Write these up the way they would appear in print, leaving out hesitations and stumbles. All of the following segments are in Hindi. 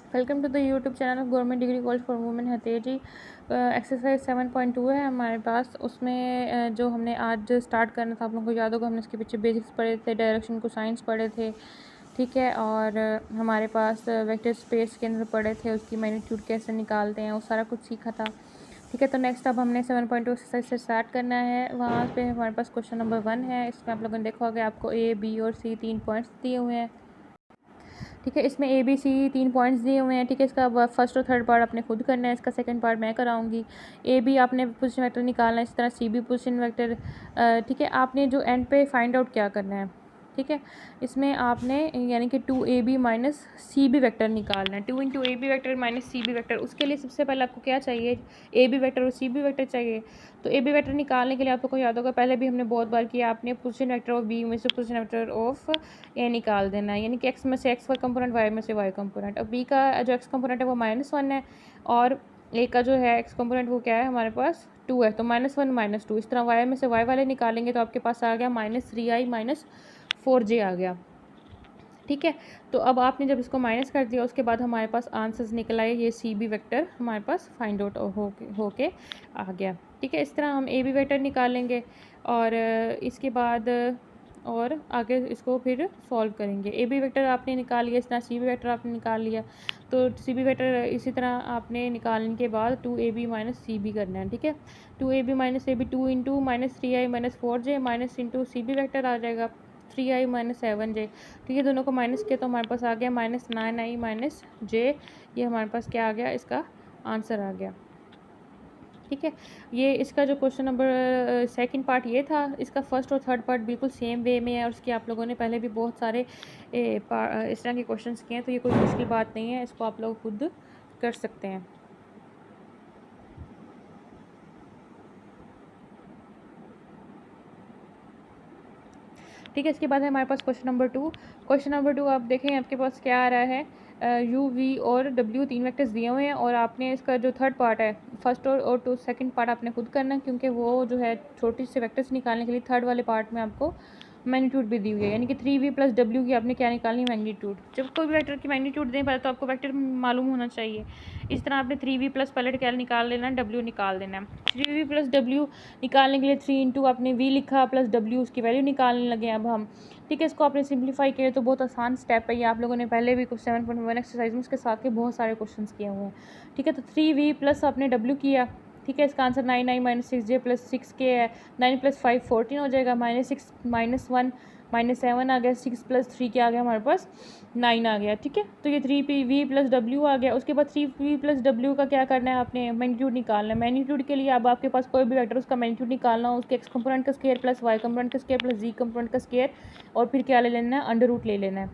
Welcome to the YouTube channel of government degree college for women Hateji. Exercise 7.2 है हमारे पास। उसमें जो हमने आज स्टार्ट करना था, आप लोगों को याद होगा, हमने इसके पीछे बेसिक्स पढ़े थे, डायरेक्शन को साइंस पढ़े थे, ठीक है। और हमारे पास वेक्टर स्पेस के अंदर पढ़े थे, उसकी मैग्नीट्यूड कैसे निकालते हैं, वो सारा कुछ सीखा था, ठीक है। तो नेक्स्ट अब हमने 7.2 एक्सरसाइज से स्टार्ट करना है। वहाँ पे हमारे पास क्वेश्चन नंबर 1 है। इसमें आप लोगों ने देखा होगा आपको ए, बी और सी 3 पॉइंट्स दिए हुए हैं, ठीक है। इसमें ए बी सी 3 पॉइंट्स दिए हुए हैं, ठीक है। इसका फर्स्ट और थर्ड पार्ट आपने खुद करना है, इसका सेकंड पार्ट मैं कराऊंगी। ए बी आपने पोजीशन वेक्टर निकालना है, इस तरह सी बी पोजीशन वेक्टर, ठीक है। आपने जो एंड पे फाइंड आउट क्या करना है, ठीक है। इसमें आपने यानी कि 2ab minus C B vector निकालना है। 2 into A B vector minus C B vector. उसके लिए सबसे पहले आपको क्या चाहिए, ए बी वैक्टर और सी बी वैक्टर चाहिए। तो ए बी वैक्टर निकालने के लिए आप लोग को याद होगा, पहले भी हमने बहुत बार किया, आपने पोजीशन वेक्टर ऑफ बी में से पोजीशन वेक्टर ऑफ ए निकाल देना है, यानी कि एक्स में से एक्स वाई कंपोनेंट, वाई में से वाई कंपोनेंट। अब बी का जो एक्स कंपोनेंट है वो -1 है, और ए का जो है एक्स कंपोनेंट वो क्या है हमारे पास 2 है, तो -1 -2। इस तरह वाई में से वाई वाले निकालेंगे तो आपके पास आ गया -3i -4j आ गया, ठीक है। तो अब आपने जब इसको माइनस कर दिया, उसके बाद हमारे पास आंसर्स निकल आए, ये सी बी वेक्टर हमारे पास फाइंड आउट होके आ गया, ठीक है। इस तरह हम ए बी वेक्टर निकालेंगे, और इसके बाद और आगे इसको फिर सॉल्व करेंगे। ए बी वेक्टर आपने निकाल लिया, इस तरह सी बी वेक्टर आपने निकाल लिया, तो सी बी वेक्टर इसी तरह आपने निकालने के बाद 2ab माइनस सी बी करना है, ठीक है। 2ab minus A B 2 into -3i -4j minus into C B vector आ जाएगा 3i -7j, ठीक है। दोनों को माइनस किया तो हमारे पास आ गया -9i -j। ये हमारे पास क्या आ गया, इसका आंसर आ गया, ठीक है। ये इसका जो क्वेश्चन नंबर सेकंड पार्ट ये था, इसका फर्स्ट और थर्ड पार्ट बिल्कुल सेम वे में है, और उसके आप लोगों ने पहले भी बहुत सारे इस तरह के क्वेश्चंस किए हैं, तो ये कोई मुश्किल बात नहीं है, इसको आप लोग खुद कर सकते हैं। ठीक है, इसके बाद है हमारे पास क्वेश्चन नंबर 2। क्वेश्चन नंबर 2 आप देखें, आपके पास क्या आ रहा है, यू वी और डब्ल्यू 3 वेक्टर्स दिए हुए हैं, और आपने इसका जो थर्ड पार्ट है, फर्स्ट और टू सेकंड पार्ट आपने खुद करना है, क्योंकि वो जो है छोटी से वेक्टर्स निकालने के लिए थर्ड वाले पार्ट में आपको मैग्नीट्यूड भी दी हुई है, यानी कि 3v + w की आपने क्या निकालनी है, मैग्नीट्यूड। जब कोई भी वेक्टर की मैग्नीट्यूड दें पहले तो आपको वेक्टर मालूम होना चाहिए। इस तरह आपने 3v + पहले क्या निकाल लेना है, w निकाल देना है। 3v + w निकालने के लिए 3 इंटू आपने v लिखा प्लस w, उसकी वैल्यू निकालने लगे अब हम, ठीक है। इसको आपने सिंप्लीफाई किया तो बहुत आसान स्टेप है ये, आप लोगों ने पहले भी कुछ 7.1 एक्सरसाइज में इसके साथ के बहुत सारे क्वेश्चन किए हुए हैं, ठीक है। तो 3v + आपने w किया, ठीक है। इसका आंसर 9i -6j + 6k है। 9 + 5 14 हो जाएगा, -6 -1 -7 आ गया, 6 + 3 क्या आ गया हमारे पास 9 आ गया, ठीक है। तो ये 3v + w आ गया। उसके बाद 3v + w का क्या करना है, आपने मैग्नीट्यूड निकालना है। मैग्नीट्यूड के लिए अब आपके पास कोई भी वेक्टर उसका मैग्नीट्यूड निकालना हो, उसके एक्स कंपोनेंट का स्क्वायर प्लस वाई कंपोनेंट का स्क्वायर प्लस जी कंपोनेंट का स्क्वायर, और फिर क्या ले लेना है, अंडर रूट ले लेना है,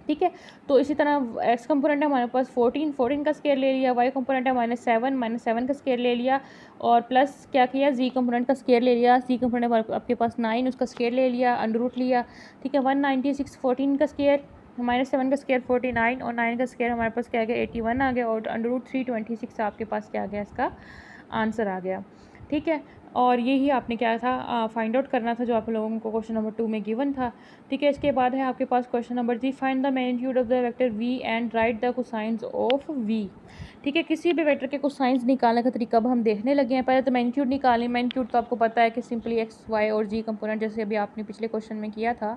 ठीक है। तो इसी तरह एक्स कंपोनेंट है हमारे पास 14 का स्केयर ले लिया, वाई कंपोनेंट है -7 का स्केयर ले लिया, और प्लस क्या किया, जी कंपोनेंट का स्केयर ले लिया। सी कंपोनेंट आपके पास 9, उसका स्केयर ले लिया, अंडर रूट लिया, ठीक है। 196 14 का स्केयर, -7 का स्केयर 49, और 9 का स्केयर हमारे पास क्या आ गया 81 आ गया, और अंडर रूट 326 आपके पास क्या आ गया, इसका आंसर आ गया, ठीक है। और यही आपने क्या था, फाइंड आउट करना था, जो आप लोगों को क्वेश्चन नंबर 2 में गिवन था, ठीक है। इसके बाद है आपके पास question number 3, find the magnitude of the vector v and write the cosines of v, ठीक है। किसी भी वेक्टर के कोसाइंस निकालने का तरीका अब हम देखने लगे हैं। पहले तो मैग्नीट्यूड निकालें। मैग्नीट्यूड तो आपको पता है कि सिंपली एक्स वाई और जी कंपोनेंट, जैसे अभी आपने पिछले क्वेश्चन में किया था,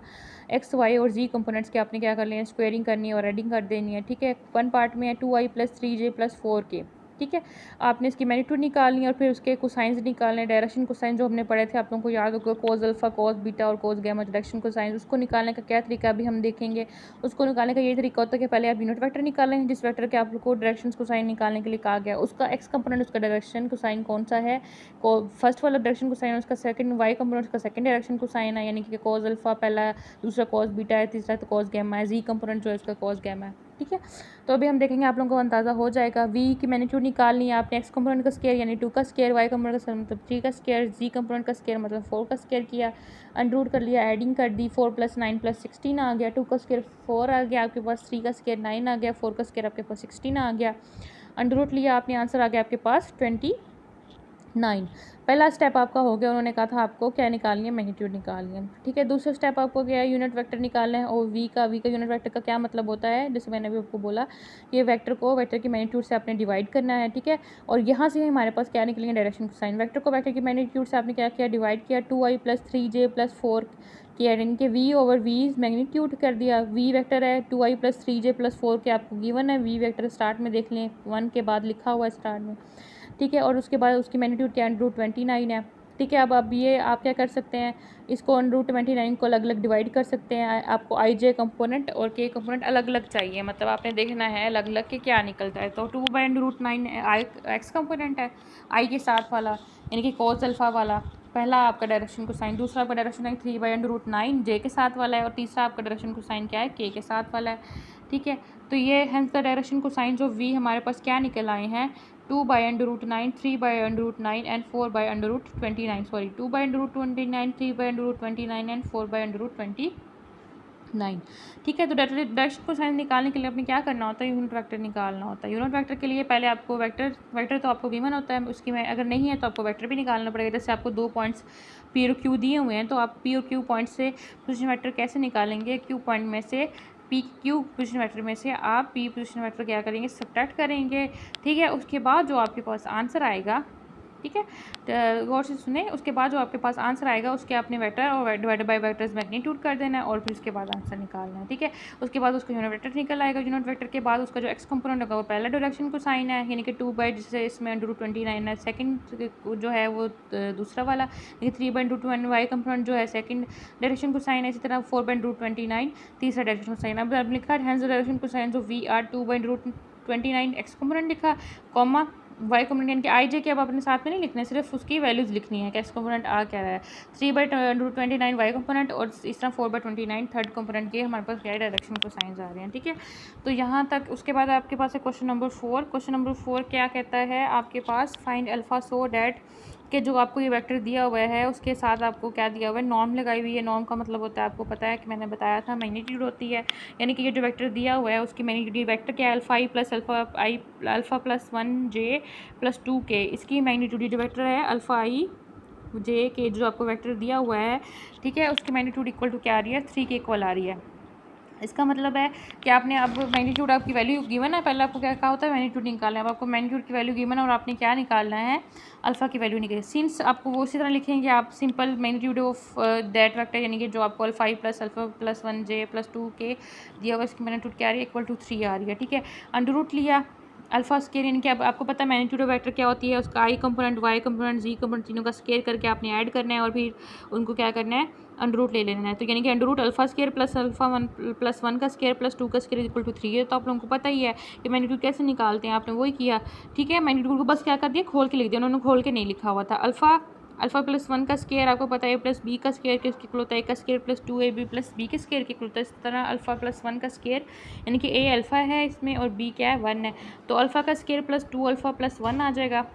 एक्स वाई और जी कंपोनेंट्स के आपने क्या कर लेना है, स्क्वेयरिंग करनी है और एडिंग कर देनी है, ठीक है। वन पार्ट में है 2i + 3j + 4k, ठीक है। आपने इसकी मैग्नीट्यूड निकालनी है, और फिर उसके कोसाइंस निकालने हैं। डायरेक्शन कोसाइन जो हमने पढ़े थे, आप लोगों को याद होगा, कोस अल्फा, कोस बीटा और कोस गैमा डायरेक्शन कोसाइंस, उसको निकालने का क्या तरीका अभी हम देखेंगे। उसको निकालने का ये तरीका होता है कि पहले आप यूनिट वेक्टर निकालें, जिस वेक्टर के आप लोग को डायरेक्शन कोसाइन निकालने के लिए कहा गया, उसका एक्स कंपोनेंट, उसका डायरेक्शन कोसाइन कौन सा है, फर्स्ट वाला डायरेक्शन कोसाइन, उसका सेकंड वाई कंपोनेंट, उसका सेकंड डायरेक्शन कोसाइन है, यानी कि कोस अल्फा पहला, दूसरा कोस बीटा है, तीसरा तो कोस गैमा है, जी कंपोनेंट जो है उसका कोस गैमा है, ठीक है। तो अभी हम देखेंगे, आप लोगों को अंदाज़ा हो जाएगा। v की मैग्नीट्यूड निकालनी है आपने, एक्स कंपोनेंट का स्क्वायर यानी 2 का स्क्वायर, वाई कंपोनेंट का मतलब 3 का स्क्वायर, जी कंपोनेंट का स्क्वायर मतलब 4 का स्क्वायर किया, अंडर कर लिया, एडिंग कर दी, 4 + 9 + 16 आ गया, 2 का स्क्वायर 4 आ गया आपके पास, 3 का स्क्वायर 9 आ गया, 4 का स्क्वायर आपके पास 16 आ गया, अंडर लिया आपने, आंसर आ गया आपके पास 9। पहला स्टेप आपका हो गया, उन्होंने कहा था आपको क्या निकालनी है, मैग्नीट्यूड निकालनी है, ठीक है। दूसरा स्टेप आपको क्या है, यूनिट वेक्टर निकालना है। और वी का यूनिट वेक्टर का क्या मतलब होता है, जैसे मैंने अभी आपको बोला, ये वेक्टर को वेक्टर की मैग्नीट्यूड से आपने डिवाइड करना है, ठीक है। और यहाँ से हमारे पास क्या निकलेंगे, डायरेक्शन कोसाइन। वेक्टर को वेक्टर की मैग्नीट्यूड से आपने क्या किया, डिवाइड किया, 2i + 3j + 4 किया, यानी कि वी ओवर वी मैग्नीट्यूड कर दिया। वी वेक्टर है 2i + 3j + 4 के आपको गिवन है। वी वेक्टर स्टार्ट में देख लें, 1 के बाद लिखा हुआ है स्टार्ट में, ठीक है। और उसके बाद उसकी मैग्नीट्यूड क्या है, √29 है, ठीक है। अब ये आप क्या कर सकते हैं, इसको √29 को अलग अलग डिवाइड कर सकते हैं। आपको आई जे कंपोनेंट और के कंपोनेंट अलग अलग चाहिए, मतलब आपने देखना है अलग अलग के क्या निकलता है। तो 2/√9 आई एक्स कंपोनेंट है, आई के साथ वाला, यानी कि कोस अल्फ़ा वाला पहला आपका डायरेक्शन कोसाइन। दूसरा आपका डायरेक्शन है 3/√9 जे के साथ वाला है। और तीसरा आपका डायरेक्शन कोसाइन क्या है, के साथ वाला है, ठीक है। तो ये हेंस द डायरेक्शन कोसाइन जो वी हमारे पास क्या निकल आए हैं, 2/√9, 3/√9 एंड 4/√29, सॉरी 2/√29, 3/√29 एंड 4/√29, ठीक है। तो डायरेक्शन कोसाइन निकालने के लिए आपने क्या करना होता है, यूनिट वेक्टर निकालना होता है। यूनिट वेक्टर के लिए पहले आपको वेक्टर तो आपको गिवन होता है, उसकी में अगर नहीं है तो आपको वेक्टर भी निकालना पड़ेगा। जैसे आपको 2 पॉइंट्स पी और क्यू दिए हुए हैं, तो आप पी और क्यू पॉइंट से पोजीशन वेक्टर कैसे निकालेंगे, क्यू पॉइंट में से पी क्यू पोजीशन वेक्टर में से आप पी पोजीशन वेक्टर क्या करेंगे, सब्ट्रैक्ट करेंगे, ठीक है। उसके बाद जो आपके पास आंसर आएगा, ठीक है, गौर से सुने, उसके बाद जो आपके पास आंसर आएगा उसके आपने वेक्टर और डिवाइडेड बाय वेक्टर्स मैग्नीट्यूड कर देना है और फिर उसके बाद आंसर निकालना है, ठीक है। उसके बाद उसका यूनिट वेक्टर निकल आएगा। यूनिट वेक्टर के बाद उसका जो एक्स कंपोनेंट होगा वो पहला डायरेक्शन को साइन है, यानी कि 2 जिससे इसमें √29 है, सेकंड जो है वो दूसरा वाला, यानी 3/2 वाई कंपोनेंट जो है सेकंड डायरेक्शन को साइन है। इसी तरह 4/√29 तीसरा डायरेक्शन को साइन। अब लिखा हैंस डायरेक्शन को साइन जो वी आर 2/√29 एक्स कंपोनेंट लिखा, कॉमा वाई कंपोनेंट, यानी कि आई जे के अब अपने साथ में नहीं लिखना है, सिर्फ उसकी वैल्यूज़ लिखनी है कि एक्स कंपोनेंट आ क्या रहा है। 3/√29 वाई कंपोनेंट और इस तरह 4/29 थर्ड कंपोनेंट के हमारे पास क्या डायरेक्शन को साइंस आ रहे हैं, ठीक है। तो यहाँ तक, उसके बाद आपके पास है क्वेश्चन नंबर 4। क्वेश्चन नंबर 4 क्या कहता है आपके पास, फाइंड अल्फ़ा सो डैट कि जो आपको ये वेक्टर दिया हुआ है उसके साथ आपको क्या दिया हुआ है, नॉर्म लगाई हुई है। नॉर्म का मतलब होता है, आपको पता है कि मैंने बताया था, मैग्नीट्यूड होती है, यानी कि ये जो वेक्टर दिया हुआ है उसकी मैग्नीट्यूड, वेक्टर क्या है, अल्फ़ा + 1 जे + 2 के, इसकी मैग्नीट्यूड जो वेक्टर है अल्फ़ा आई जे के जो आपको वेक्टर दिया हुआ है, ठीक है, उसकी मैग्नीट्यूड इक्वल टू क्या आ रही है, 3 के इक्वल आ रही है। इसका मतलब है कि आपने अब मैग्नीट्यूड आपकी वैल्यू गिवन है, पहले आपको क्या कहा होता है, मैग्नीट्यूड निकालना है। अब आपको मैग्नीट्यूड की वैल्यू गिवन है और आपने क्या निकालना है, अल्फ़ा की वैल्यू निकाली। सिंस आपको वो इसी तरह लिखेंगे आप, simple magnitude of that vector, यानी कि जो आपको अल्फ़ा + 1 जे + 2 के दिया हुआ, इसकी मैग्नीट्यूड क्या आ रही है, इक्वल टू 3 आ रही है, ठीक है। अंडर रूट लिया अल्फ़ा स्केयर, यानी कि अब आपको पता है मैग्नीट्यूड ऑफ वेक्टर क्या होती है, उसका आई कंपोनेंट, वाई कंपोनेंट, जी कंपोनेंट, तीनों का स्केयर करके आपने ऐड करना है और फिर उनको क्या करना है, अंडर रूट ले लेना है। तो यानी कि under root alpha square + alpha 1 का स्केयर + 2 का स्केयर इक्वल टू 3 है। तो आप लोगों को पता ही है कि मैग्नीट्यूड कैसे निकालते हैं, आपने वही किया, ठीक है। मैग्नीट्यूड को बस क्या कर दिया, खोल के लिख दिया, उन्होंने खोल के नहीं लिखा हुआ था। अल्फ़ा + 1 का स्केयर आपको पता है + b का स्केयर किसके इक्वल होता है, a का स्केयर + 2ab + b के स्केयर के इक्वल होता है। इस तरह अल्फ़ा + 1 का स्केयर, यानी कि a अल्फ़ा है इसमें और b क्या है, 1 है, तो अल्फ़ा का स्केयर + 2 अल्फ़ा + 1 आ जाएगा।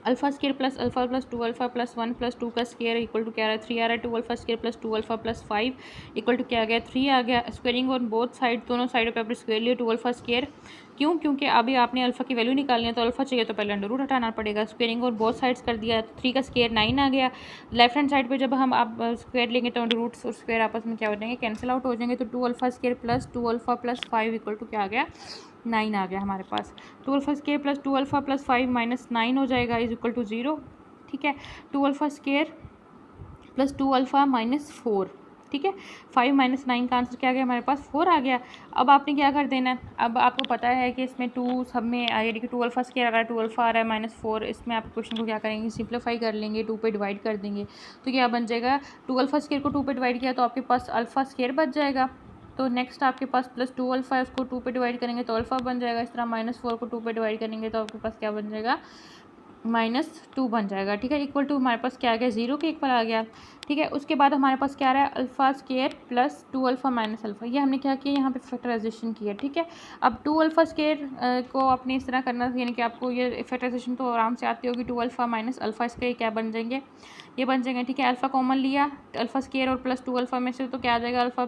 अल्फ़ा स्केयर + अल्फ़ा + 2 अल्फ़ा + 1 + 2 का स्केयर इक्वल टू क्या आ रहा है, 3 आ रहा है। 2 alpha square + 2 alpha + 5 equal to क्या आ गया, 3 आ गया। स्क्वेयरिंग ऑन बोथ साइड, दोनों साइडों पे आपने स्क्वेयर लिया 2 अल्फ़ा स्केयर, क्यों, क्योंकि अभी आपने अल्फ़ा की वैल्यू निकालनी है, तो अल्फ़ा चाहिए तो पहले अंडर रूट हटाना पड़ेगा। स्क्वेयरिंग ऑन बोथ साइड्स कर दिया, 3 का स्केयर 9 आ गया। लेफ्ट हैंड साइड पे जब हम आप स्क्वेयर लेंगे तो अंडर रूट्स और स्क्वेयर आपस में क्या हो जाएंगे, कैंसिल आउट हो जाएंगे। तो 2 alpha square + 2 alpha + 5 equal to क्या आ गया, 9 आ गया हमारे पास। 2 अल्फ़ा स्केयर + 2 अल्फ़ा + 5 - 9 हो जाएगा, इज इक्वल टू 0, ठीक है। 2 अल्फ़ा स्केयर + 2 अल्फ़ा - 4, ठीक है। 5 - 9 का आंसर क्या आ गया हमारे पास, 4 आ गया। अब आपने क्या कर देना है, अब आपको पता है कि इसमें 2 सब में यानी कि 2 अल्फ़ा स्केयर आ रहा है, 2 अल्फ़ा आ रहा है -4, इसमें आप क्वेश्चन को क्या करेंगे, सिंप्लीफाई कर लेंगे, 2 पे डिवाइड कर देंगे, तो क्या बन जाएगा, 2 अल्फ़ा स्केयर को 2 पे डिवाइड किया तो आपके पास अल्फ़ा स्केयर बच जाएगा। तो नेक्स्ट आपके पास +2 अल्फ़ा है, उसको 2 पे डिवाइड करेंगे तो अल्फ़ा बन जाएगा। इस तरह -4 को 2 पे डिवाइड करेंगे तो आपके पास क्या बन जाएगा, -2 बन जाएगा, ठीक है। इक्वल टू हमारे पास क्या आ गया, 0 के इक्वल आ गया, ठीक है। उसके बाद हमारे पास क्या आ रहा है, अल्फ़ा स्केयर + 2 अल्फ़ा - अल्फ़ा, ये हमने क्या किया, यहाँ पे फैक्टराइजेशन किया, ठीक है। अब 2 अल्फ़ा स्केयर को आपने इस तरह करना, यानी कि आपको ये फैक्टराइजेशन तो आराम से आती होगी। 2 अल्फ़ा - अल्फ़ा इसके क्या बन जाएंगे, ये बन जाएंगे, ठीक है। अल्फ़ा कॉमन लिया अल्फ़ा स्केयर और +2 अल्फ़ा में से, तो क्या आ जाएगा, अल्फ़ा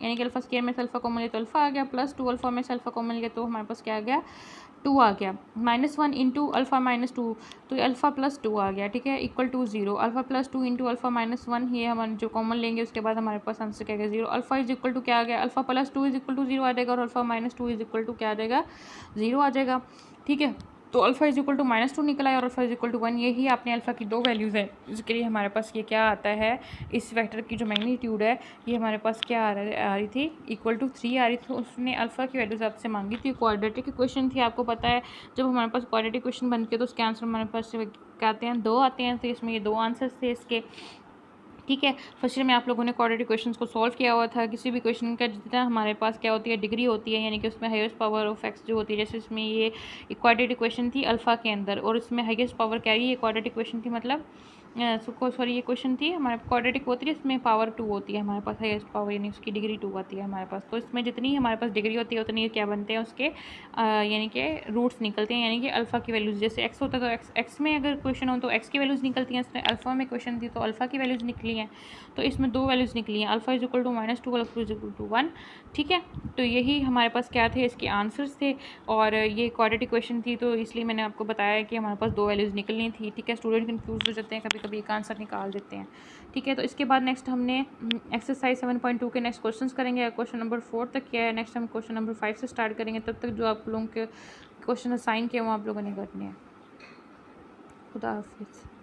यानी कि अल्फा स्क्वायर में से अल्फा कॉमन लिया तो अल्फा आ गया, प्लस 2 अल्फा में से अल्फा कॉमन लिया तो हमारे पास क्या आ गया, 2 आ गया। -1 इंटू अल्फा -2 तो ये अल्फा प्लस 2 आ गया, ठीक है, equal to 0। Alpha plus 2 into alpha -1 ये हम जो कॉमन लेंगे उसके बाद हमारे पास आंसर क्या आ गया, 0। अल्फा इज इक्वल टू क्या आ गया, alpha plus 2 is equal to 0 आ जाएगा और अल्फा -2 इज इक्वल टू क्या आ जाएगा, 0 आ जाएगा, ठीक है। तो अल्फा इज इक्वल टू -2 निकला है और अल्फा इज इक्वल टू 1, यही आपने अल्फा की दो वैल्यूज़ है। इसके लिए हमारे पास ये क्या आता है, इस वेक्टर की जो मैग्नीट्यूड है ये हमारे पास क्या आ रही थी, इक्वल टू 3 आ रही थी। उसने अल्फा की वैल्यूज़ आपसे मांगी थी, क्वाड्रेटिक क्वेश्चन थी, आपको पता है जब हमारे पास क्वाड्रेटिक क्वेश्चन बनते हैं तो उसके आंसर हमारे पास क्या आते हैं, 2 आते हैं। तो इसमें ये 2 आंसर्स थे इसके, ठीक है। फर्स्ट ईयर में आप लोगों ने क्वाड्रेटिक क्वेश्चंस को सॉल्व किया हुआ था। किसी भी क्वेश्चन का जितना हमारे पास क्या होती है, डिग्री होती है, यानी कि उसमें हाईएस्ट पावर ऑफ एक्स जो होती है, जैसे इसमें ये क्वाड्रेटिक क्वेश्चन थी अल्फा के अंदर और इसमें हाईएस्ट पावर क्या है, ये क्वाड्रेटिक क्वेश्चन थी, मतलब सॉरी ये क्वेश्चन थी हमारे क्वाड्रेटिक होती है, इसमें पावर 2 होती है हमारे पास, हाईएस्ट पावर यानी उसकी डिग्री 2 आती है हमारे पास। तो इसमें जितनी हमारे पास डिग्री होती है उतनी क्या बनते हैं उसके यानी कि रूट्स निकलते हैं, यानी कि अल्फा की वैल्यूज़, जैसे एक्स होता है तो एक्स में अगर क्वेश्चन हो तो एक्स की वैल्यूज़ निकलती हैं, इसमें अल्फा में क्वेश्चन थी तो अल्फा की वैल्यूज़ निकली हैं। तो इसमें 2 वैल्यूज़ निकली हैं, alpha is equal to -2, alpha is equal to 1, ठीक है। तो यही हमारे पास क्या थे, इसके आंसर्स थे और ये क्वाड्रेटिक क्वेश्चन थी तो इसलिए मैंने आपको बताया कि हमारे पास 2 वैल्यूज़ निकलनी थी, ठीक है। स्टूडेंट कंफ्यूज हो जाते हैं, कभी कभी एक आंसर निकाल देते हैं, ठीक है। तो इसके बाद नेक्स्ट हमने एक्सरसाइज 7.2 के नेक्स्ट क्वेश्चन करेंगे, क्वेश्चन नंबर 4 तक किया है, नेक्स्ट हम क्वेश्चन नंबर 5 से स्टार्ट करेंगे। तब तक जो आप लोगों के क्वेश्चन असाइन किए वो आप लोगों ने करने हैं। खुदा हाफिज़।